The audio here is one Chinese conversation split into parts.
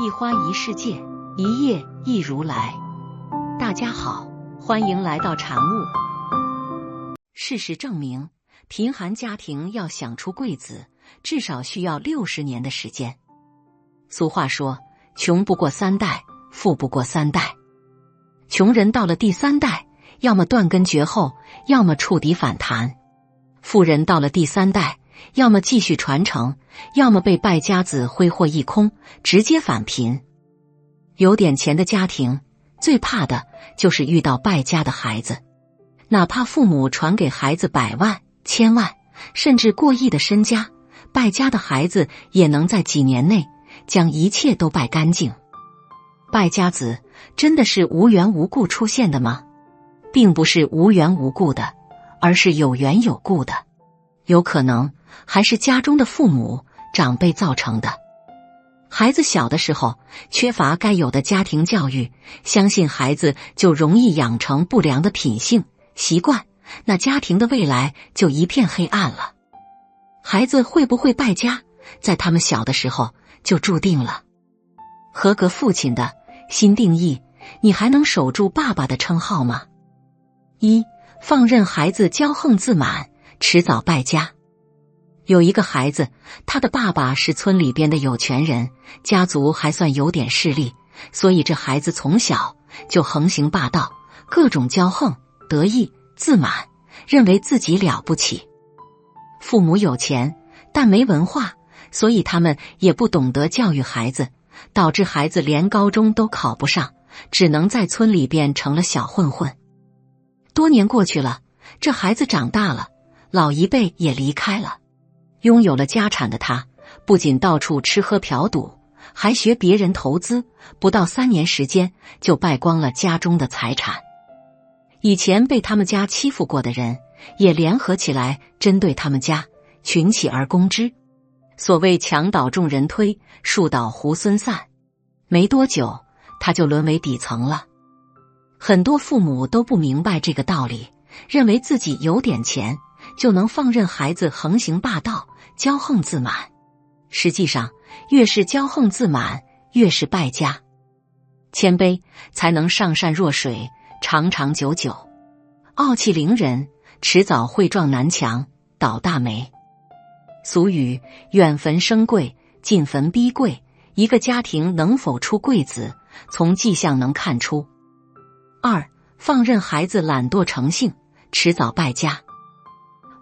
一花一世界，一叶一如来。大家好，欢迎来到禅悟。事实证明，贫寒家庭要想出贵子，至少需要60年的时间。俗话说，穷不过3代，富不过3代。穷人到了第3代，要么断根绝后，要么触底反弹；富人到了第3代，要么继续传承，要么被败家子挥霍一空，直接返贫。有点钱的家庭最怕的就是遇到败家的孩子，哪怕父母传给孩子100万、1000万，甚至过亿的身家，败家的孩子也能在几年内将一切都败干净。败家子真的是无缘无故出现的吗？并不是无缘无故的，而是有缘有故的。有可能还是家中的父母长辈造成的。孩子小的时候缺乏该有的家庭教育，相信孩子就容易养成不良的品性习惯，那家庭的未来就一片黑暗了。孩子会不会败家，在他们小的时候就注定了。合格父亲的新定义，你还能守住爸爸的称号吗？1. 放任孩子骄横自满，迟早败家。有一个孩子，他的爸爸是村里边的有权人，家族还算有点势力，所以这孩子从小就横行霸道，各种骄横、得意、自满，认为自己了不起。父母有钱，但没文化，所以他们也不懂得教育孩子，导致孩子连高中都考不上，只能在村里边成了小混混。多年过去了，这孩子长大了，老一辈也离开了。拥有了家产的他，不仅到处吃喝嫖赌，还学别人投资，不到3年时间就败光了家中的财产。以前被他们家欺负过的人，也联合起来针对他们家，群起而攻之。所谓墙倒众人推，树倒猢狲散，没多久他就沦为底层了。很多父母都不明白这个道理，认为自己有点钱就能放任孩子横行霸道、骄横自满。实际上，越是骄横自满，越是败家。谦卑才能上善若水，长长久久。傲气凌人，迟早会撞南墙，倒大霉。俗语远坟生贵，近坟逼贵，一个家庭能否出贵子，从迹象能看出。2. 放任孩子懒惰成性，迟早败家。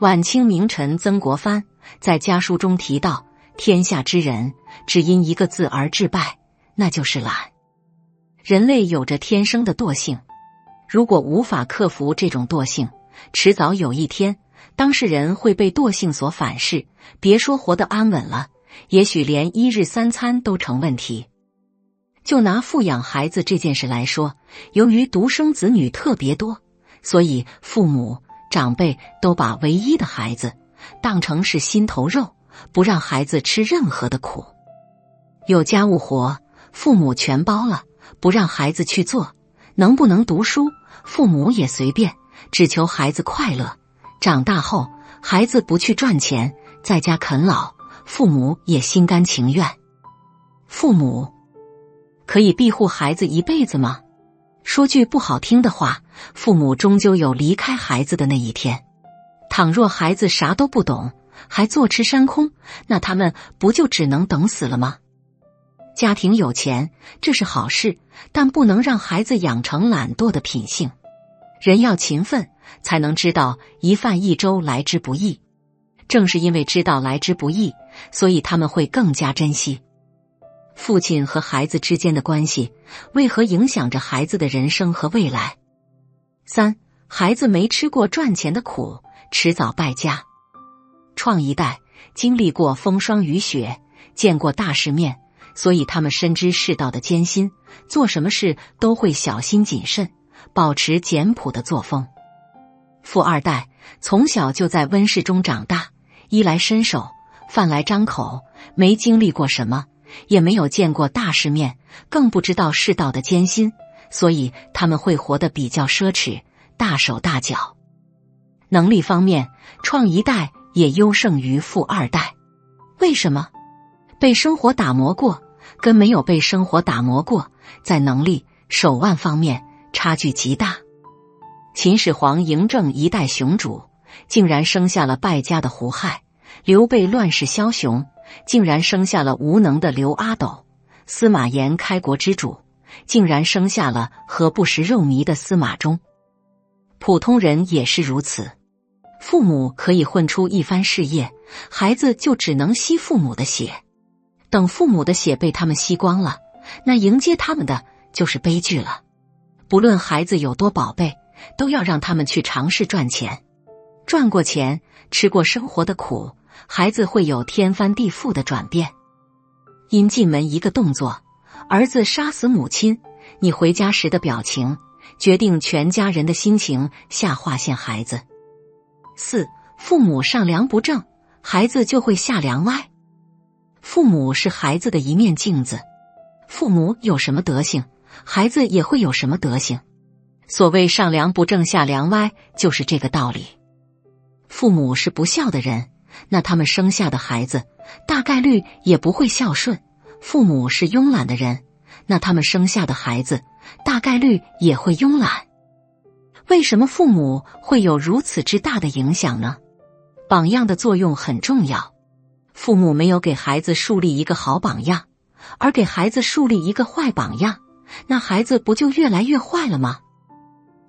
晚清名臣曾国藩在家书中提到，天下之人只因一个字而致败，那就是懒。人类有着天生的惰性，如果无法克服这种惰性，迟早有一天当事人会被惰性所反噬，别说活得安稳了，也许连1日3餐都成问题。就拿富养孩子这件事来说，由于独生子女特别多，所以父母长辈都把唯一的孩子当成是心头肉，不让孩子吃任何的苦。有家务活，父母全包了，不让孩子去做。能不能读书，父母也随便，只求孩子快乐。长大后，孩子不去赚钱，在家啃老，父母也心甘情愿。父母可以庇护孩子一辈子吗？说句不好听的话，父母终究有离开孩子的那一天。倘若孩子啥都不懂，还坐吃山空，那他们不就只能等死了吗？家庭有钱，这是好事，但不能让孩子养成懒惰的品性。人要勤奋，才能知道一饭一粥来之不易。正是因为知道来之不易，所以他们会更加珍惜。父亲和孩子之间的关系，为何影响着孩子的人生和未来？3. 孩子没吃过赚钱的苦，迟早败家。创一代经历过风霜雨雪，见过大世面，所以他们深知世道的艰辛，做什么事都会小心谨慎，保持简朴的作风。富2代从小就在温室中长大，衣来伸手，饭来张口，没经历过什么，也没有见过大世面，更不知道世道的艰辛，所以他们会活得比较奢侈，大手大脚。能力方面，创一代也优胜于富2代。为什么？被生活打磨过，跟没有被生活打磨过，在能力、手腕方面差距极大。秦始皇嬴政一代雄主，竟然生下了败家的胡亥；刘备乱世枭雄，竟然生下了无能的刘阿斗；司马炎开国之主，竟然生下了和不食肉糜的司马衷。普通人也是如此，父母可以混出一番事业，孩子就只能吸父母的血。等父母的血被他们吸光了，那迎接他们的就是悲剧了。不论孩子有多宝贝，都要让他们去尝试赚钱。赚过钱，吃过生活的苦，孩子会有天翻地覆的转变。因进门一个动作，儿子杀死母亲，你回家时的表情，决定全家人的心情。下划线孩子。4. 父母上梁不正，孩子就会下梁歪。父母是孩子的一面镜子，父母有什么德行，孩子也会有什么德行。所谓上梁不正下梁歪，就是这个道理。父母是不孝的人，那他们生下的孩子大概率也不会孝顺；父母是慵懒的人，那他们生下的孩子大概率也会慵懒。为什么父母会有如此之大的影响呢？榜样的作用很重要。父母没有给孩子树立一个好榜样，而给孩子树立一个坏榜样，那孩子不就越来越坏了吗？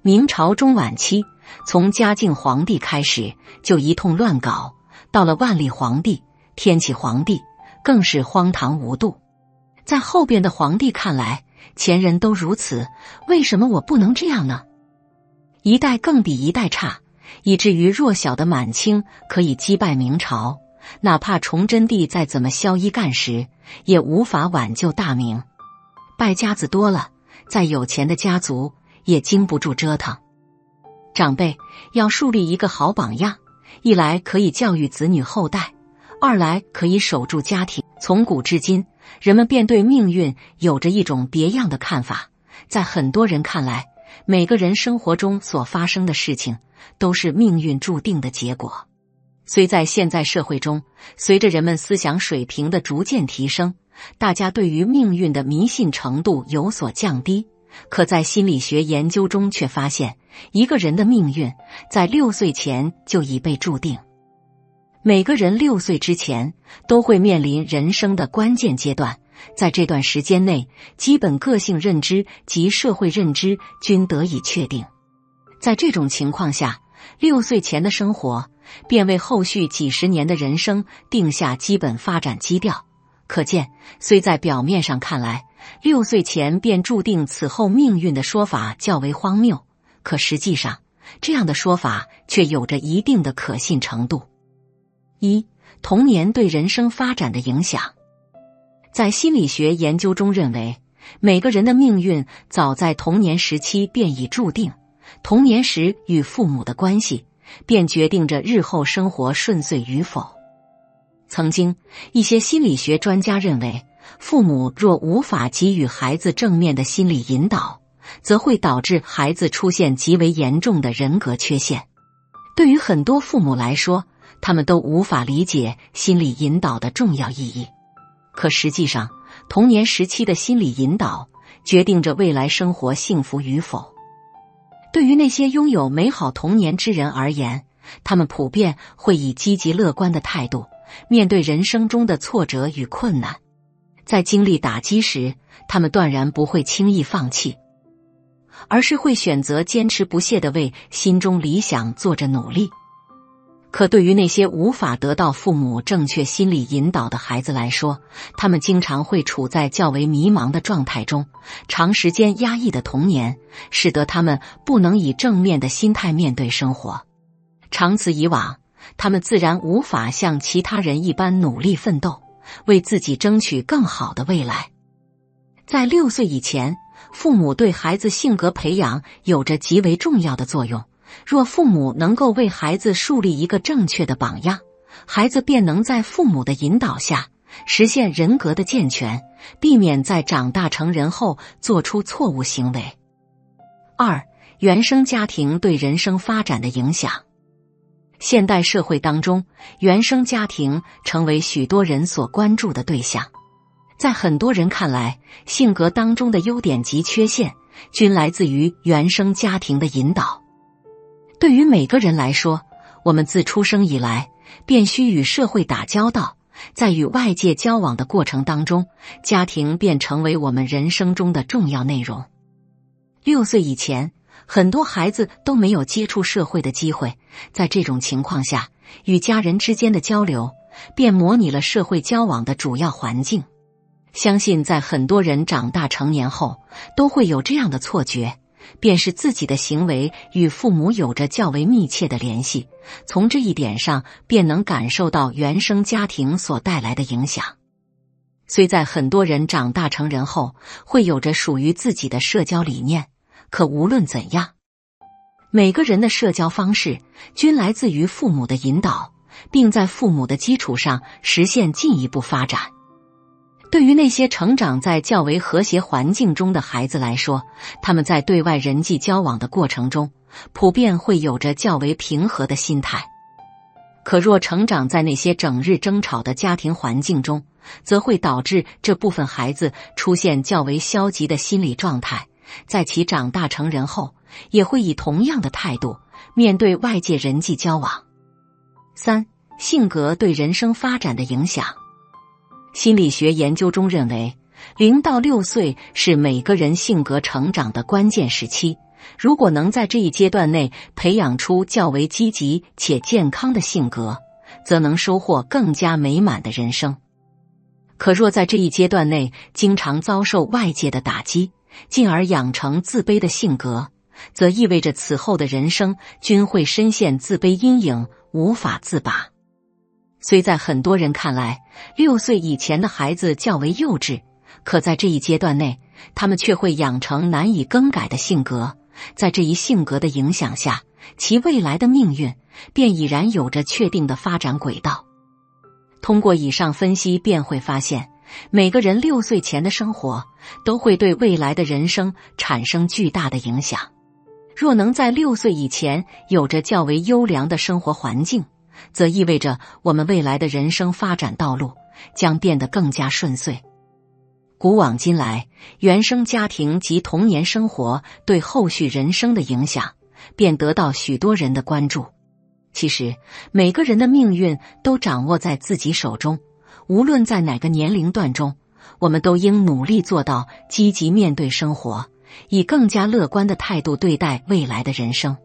明朝中晚期，从嘉靖皇帝开始就一通乱搞，到了万历皇帝、天启皇帝更是荒唐无度。在后边的皇帝看来，前人都如此，为什么我不能这样呢？一代更比一代差，以至于弱小的满清可以击败明朝，哪怕崇祯帝再怎么削衣干食，也无法挽救大明。败家子多了，再有钱的家族也经不住折腾。长辈要树立一个好榜样，一来可以教育子女后代，二来可以守住家庭。从古至今，人们便对命运有着一种别样的看法。在很多人看来，每个人生活中所发生的事情都是命运注定的结果。虽在现在社会中，随着人们思想水平的逐渐提升，大家对于命运的迷信程度有所降低，可在心理学研究中却发现，一个人的命运在6岁前就已被注定。每个人6岁之前都会面临人生的关键阶段，在这段时间内，基本个性认知及社会认知均得以确定。在这种情况下，6岁前的生活便为后续几十年的人生定下基本发展基调。可见，虽在表面上看来，6岁前便注定此后命运的说法较为荒谬，可实际上，这样的说法却有着一定的可信程度。1. 童年对人生发展的影响。在心理学研究中认为，每个人的命运早在童年时期便已注定，童年时与父母的关系便决定着日后生活顺遂与否。曾经，一些心理学专家认为，父母若无法给予孩子正面的心理引导，则会导致孩子出现极为严重的人格缺陷。对于很多父母来说，他们都无法理解心理引导的重要意义。可实际上，童年时期的心理引导决定着未来生活幸福与否。对于那些拥有美好童年之人而言，他们普遍会以积极乐观的态度面对人生中的挫折与困难。在经历打击时，他们断然不会轻易放弃，而是会选择坚持不懈地为心中理想做着努力。可对于那些无法得到父母正确心理引导的孩子来说，他们经常会处在较为迷茫的状态中，长时间压抑的童年使得他们不能以正面的心态面对生活。长此以往，他们自然无法像其他人一般努力奋斗，为自己争取更好的未来。在6岁以前，父母对孩子性格培养有着极为重要的作用。若父母能够为孩子树立一个正确的榜样，孩子便能在父母的引导下实现人格的健全，避免在长大成人后做出错误行为。2. 原生家庭对人生发展的影响。现代社会当中，原生家庭成为许多人所关注的对象。在很多人看来，性格当中的优点及缺陷均来自于原生家庭的引导。对于每个人来说，我们自出生以来便需与社会打交道，在与外界交往的过程当中，家庭便成为我们人生中的重要内容。6岁以前，很多孩子都没有接触社会的机会，在这种情况下，与家人之间的交流便模拟了社会交往的主要环境。相信在很多人长大成年后，都会有这样的错觉，便是自己的行为与父母有着较为密切的联系，从这一点上便能感受到原生家庭所带来的影响。虽在很多人长大成人后会有着属于自己的社交理念，可无论怎样，每个人的社交方式均来自于父母的引导，并在父母的基础上实现进一步发展。对于那些成长在较为和谐环境中的孩子来说，他们在对外人际交往的过程中，普遍会有着较为平和的心态。可若成长在那些整日争吵的家庭环境中，则会导致这部分孩子出现较为消极的心理状态，在其长大成人后，也会以同样的态度面对外界人际交往。3. 性格对人生发展的影响。心理学研究中认为，0到6岁是每个人性格成长的关键时期，如果能在这一阶段内培养出较为积极且健康的性格，则能收获更加美满的人生。可若在这一阶段内经常遭受外界的打击，进而养成自卑的性格，则意味着此后的人生均会深陷自卑阴影，无法自拔。虽在很多人看来，6岁以前的孩子较为幼稚，可在这一阶段内，他们却会养成难以更改的性格。在这一性格的影响下，其未来的命运便已然有着确定的发展轨道。通过以上分析，便会发现，每个人6岁前的生活都会对未来的人生产生巨大的影响。若能在6岁以前有着较为优良的生活环境，则意味着我们未来的人生发展道路将变得更加顺遂。古往今来，原生家庭及童年生活对后续人生的影响便得到许多人的关注。其实，每个人的命运都掌握在自己手中，无论在哪个年龄段中，我们都应努力做到积极面对生活，以更加乐观的态度对待未来的人生。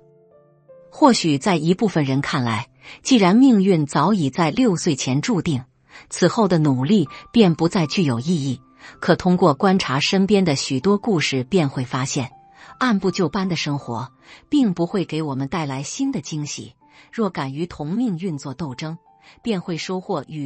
或许在一部分人看来，既然命运早已在6岁前注定，此后的努力便不再具有意义。可通过观察身边的许多故事，便会发现，按部就班的生活并不会给我们带来新的惊喜。若敢于同命运做斗争，便会收获与